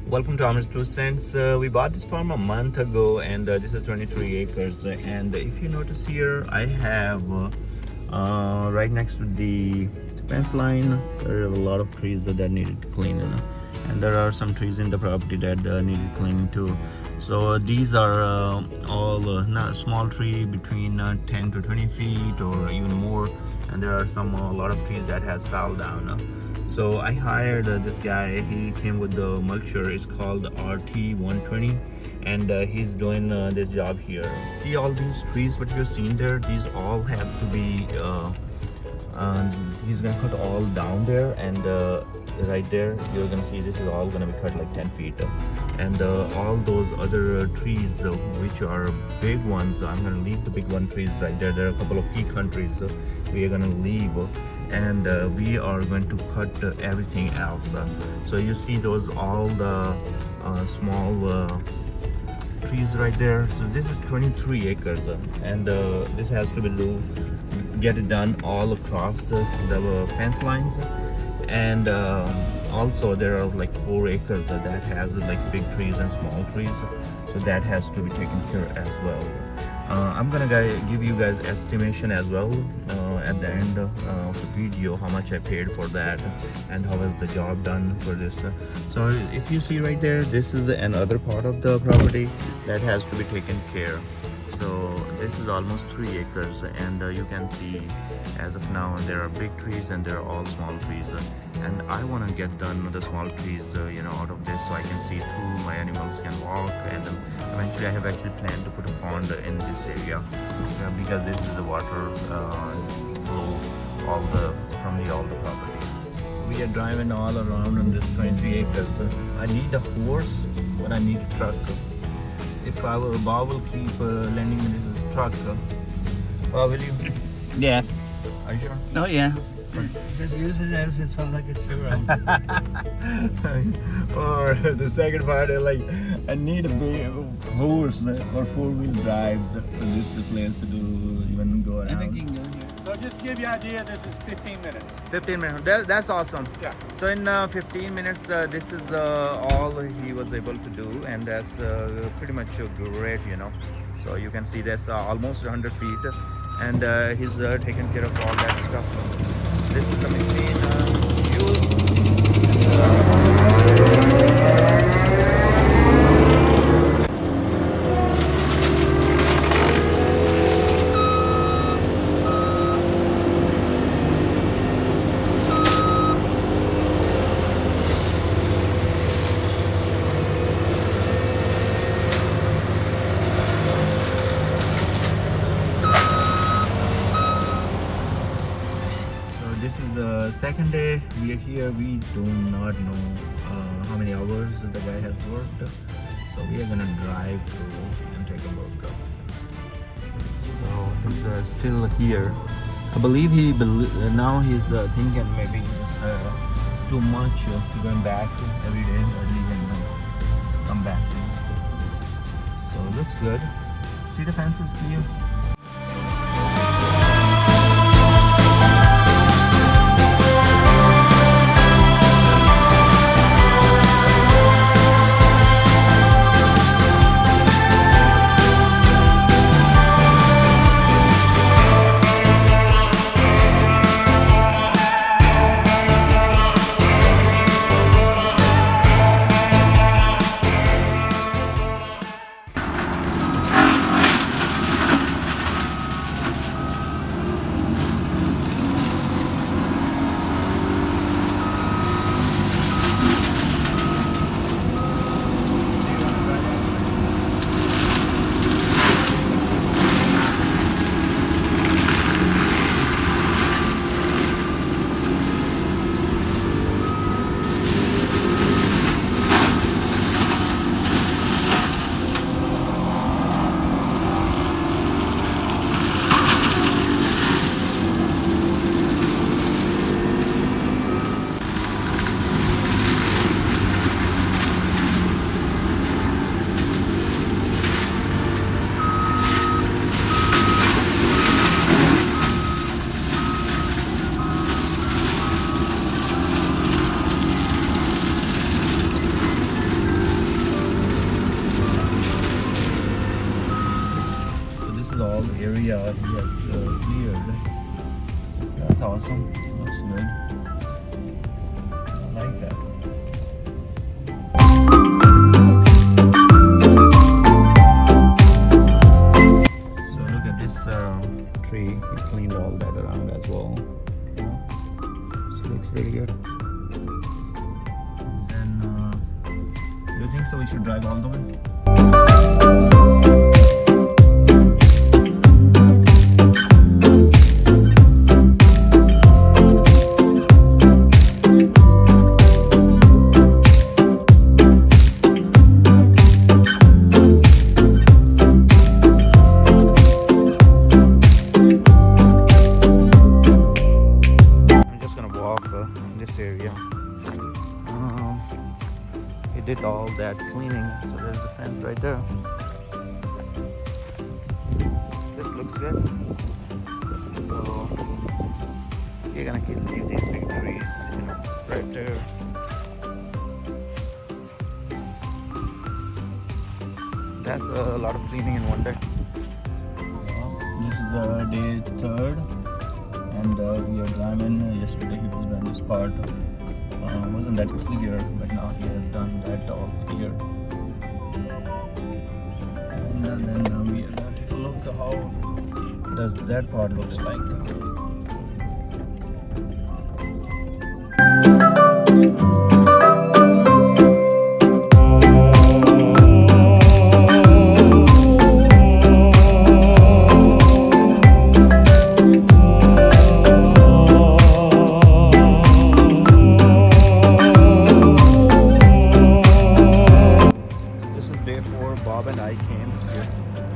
Welcome to Amir's 2 Cents. We bought this farm a month ago, and this is 23 acres. And if you notice here, I have right next to the fence line, there are a lot of trees that needed cleaning, and there are some trees in the property that needed cleaning too. So these are all not small tree between 10 to 20 feet or even more, and there are some a lot of trees that has fell down. So I hired this guy. He came with the mulcher. It's called RT-120, and he's doing this job here. See all these trees what you're seeing there, these all have to be he's gonna cut all down there, and right there you're gonna see this is all gonna be cut like 10 feet, and all those other trees which are big ones, I'm gonna leave the big one trees right there. There are a couple of pecan trees we are gonna leave, and we are going to cut everything else. So you see those all the small trees right there. So this is 23 acres, and this has to be get it done all across the fence lines, and also there are like 4 acres that has like big trees and small trees, so that has to be taken care of as well. I'm gonna give you guys estimation as well at the end of the video, how much I paid for that and how was the job done for this. So if you see right there, this is another part of the property that has to be taken care. So this is almost 3 acres, and you can see as of now there are big trees and there are all small trees, and I want to get done the small trees out of this, so I can see through, my animals can walk, and then eventually I have actually planned to put a pond in this area because this is the water flow from all the property. We are driving all around on this 23 acres. I need a horse, but I need a truck. If Bob will keep lending me this truck, will you? Yeah. Are you sure? Oh yeah. Just use it as it's not like it's your own. Or the second part is like, I need a big horse or 4-wheel drives for this place to even go around. Anything you can go here. So just to give you an idea, this is 15 minutes. 15 minutes. That's awesome. Yeah. So in 15 minutes, this is all he was able to do, and that's pretty much great, So you can see that's almost 100 feet, and he's taking care of all that stuff. This is the machine used. This is the second day we are here. We do not know how many hours the guy has worked, so we are gonna drive through and take a look. So he's still here. I believe now he's thinking maybe it's too much going back every day early and come back. So it looks good. See, the fence is clear. area he has cleared. That's awesome. Looks good. I like that. So look at this tree. He cleaned all that around as well. You know? So looks really good. And then, do you think so? We should drive all the way. Did all that cleaning, so there's the fence right there. This looks good. So you're gonna leave these big trees, you know, right there. That's a lot of cleaning in one day. This is day 3rd, and we are driving. Yesterday he was doing this part. Wasn't that clear, but now he has done that off here. And then we are gonna take a look at how does that part looks like.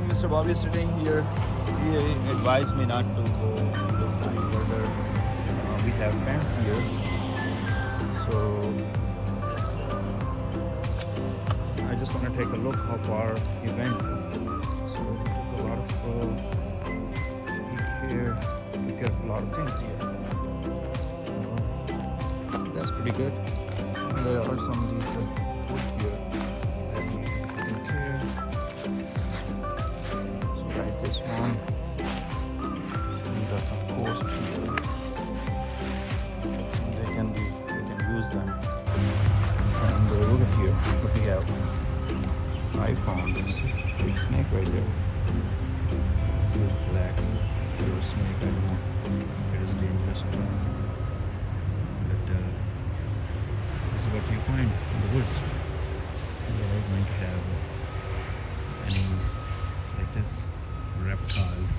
Mr. Bob is sitting here. He advised me not to go on this side further. We have fence here, so I just want to take a look how far he went. So he took a lot of care to get a lot of things here. So that's pretty good. And there are some of these wood here that he taken care. This one, we got some posts here, and we can use them. And look at here what we have. I found this big snake right there. This black little snake. I don't know if it is dangerous or not, but this is what you find in the woods. We are going to have animals like this. Reptiles.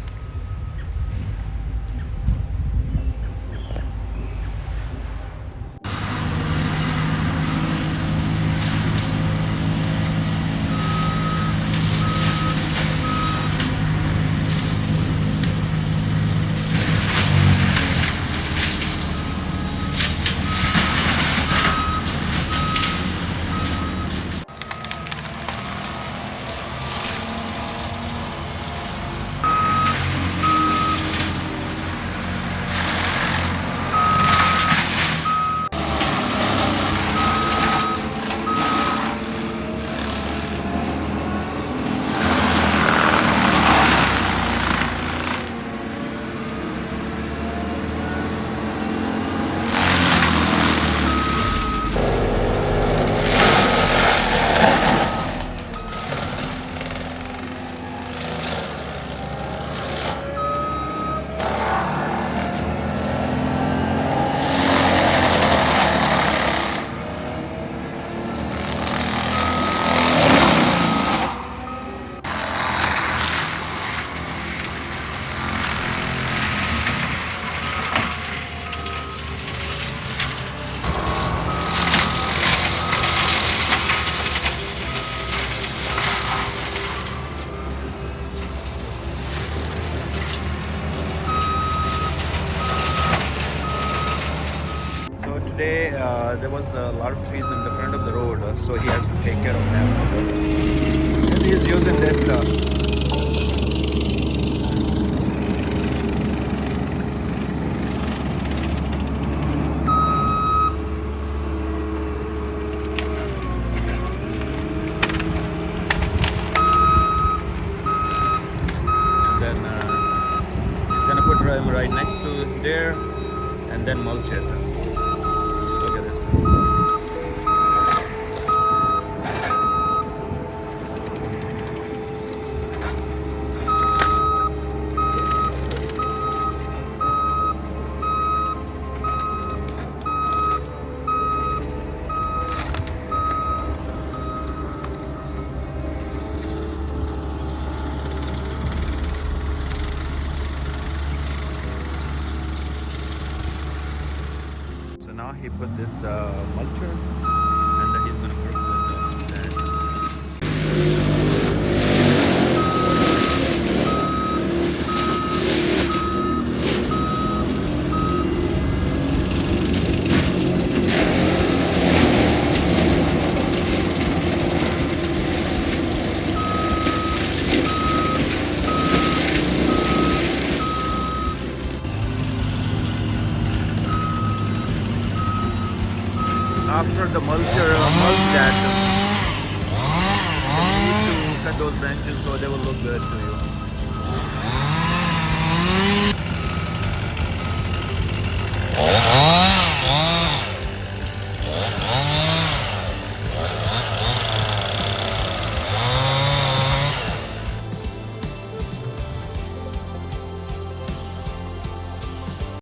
Today there was a lot of trees in the front of the road, so he has to take care of them. And he is using this then them right next to there and then mulch it. Look at this. Now he put this mulcher and he's gonna work with that. After the mulcher mulch that, you need to cut those branches so they will look good to you.